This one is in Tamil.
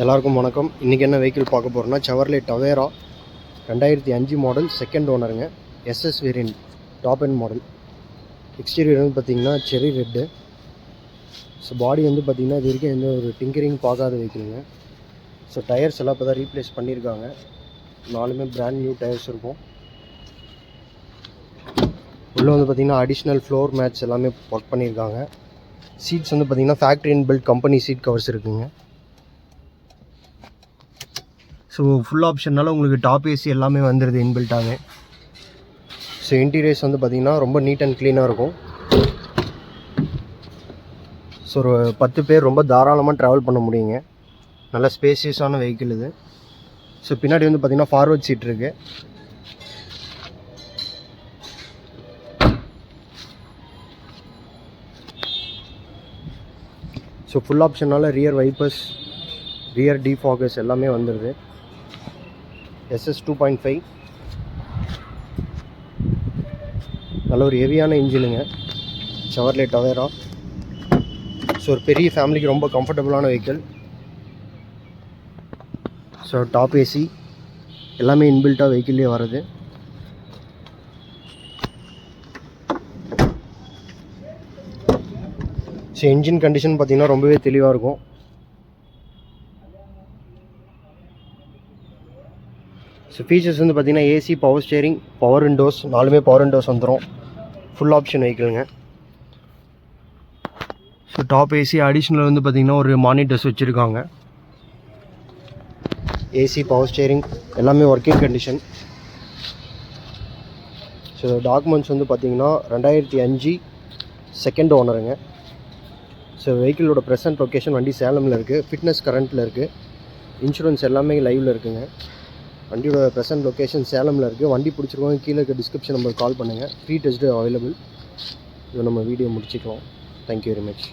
எல்லாருக்கும் வணக்கம். இன்றைக்கி என்ன வெஹிக்கிள் பார்க்க போகிறோன்னா செவர்லே டவேரா 2005 மாடல் செகண்ட் ஓனருங்க. SS variant top end model. Exterior வந்து பார்த்திங்கன்னா செரி ரெட்டு. ஸோ பாடி வந்து பார்த்திங்கன்னா இது வரைக்கும் எந்த ஒரு டிங்கரிங் பார்க்காத வெஹிக்கிளுங்க. ஸோ டயர்ஸ் எல்லாம் இப்போ தான் ரீப்ளேஸ் பண்ணியிருக்காங்க. 4மே பிராண்ட் நியூ டயர்ஸ் இருக்கும். உள்ளே வந்து பார்த்திங்கன்னா அடிஷ்னல் ஃப்ளோர் மேட்ச் எல்லாமே ஒர்க் பண்ணியிருக்காங்க. சீட்ஸ் வந்து பார்த்திங்கன்னா factory inbuilt company seat covers இருக்குங்க. ஸோ ஃபுல் ஆப்ஷன்னால உங்களுக்கு டாப் ஏசி எல்லாமே வந்துடுது இன்பில்ட்டாக. ஸோ இன்டீரியர்ஸ் வந்து பார்த்திங்கன்னா ரொம்ப நீட் அண்ட் க்ளீனாக இருக்கும். ஸோ ஒரு 10 பேர் ரொம்ப தாராளமாக ட்ராவல் பண்ண முடியுங்க. நல்ல ஸ்பேசியஸான வெஹிக்கிள் இது. ஸோ பின்னாடி வந்து பார்த்திங்கன்னா ஃபார்வர்ட் சீட் இருக்குது. So full optional rear wipers, rear defoggers எல்லாமே வந்துடுது. SS 2.5 நல்ல ஒரு ஹெவியான இன்ஜினுங்க செவர்லே டவேரா. ஸோ ஒரு பெரிய ஃபேமிலிக்கு ரொம்ப கம்ஃபர்டபுளான வெஹிக்கிள். ஸோ டாப் ஏசி எல்லாமே இன்பில்ட்டாக வெஹிக்கிள்லேயே வருது. ஸோ இன்ஜின் கண்டிஷன் பார்த்திங்கன்னா ரொம்பவே தெளிவாக இருக்கும். ஸோ ஃபீச்சர்ஸ் வந்து பார்த்திங்கன்னா AC, power steering, power windows, 4மே பவர் விண்டோஸ் வந்துடும். ஃபுல் ஆப்ஷன் வெஹிக்கிளுங்க. ஸோ டாப் ஏசி அடிஷ்னல் வந்து பார்த்திங்கன்னா ஒரு மானிட்டர்ஸ் வச்சுருக்காங்க. ஏசி, பவர் ஸ்டேரிங் எல்லாமே ஒர்க்கிங் கண்டிஷன். ஸோ டாக்குமெண்ட்ஸ் வந்து பார்த்திங்கன்னா 2005 செகண்ட் ஓனருங்க. ஸோ வெஹிக்கிளோட ப்ரெசன்ட் லொக்கேஷன் வண்டி சேலமில் இருக்குது. ஃபிட்னஸ் கரண்ட்டில் இருக்குது. இன்சூரன்ஸ் எல்லாமே லைவில் இருக்குங்க. வண்டியோட ப்ரெசன்ட் லொக்கேஷன் சேலமில் இருக்குது. வண்டி பிடிச்சிருக்கோங்க கீழே இருக்க டிஸ்கிரிப்ஷன் நம்பர் கால் பண்ணுங்கள். Free test available. இதை நம்ம வீடியோ முடிச்சுக்கலாம். Thank you very much.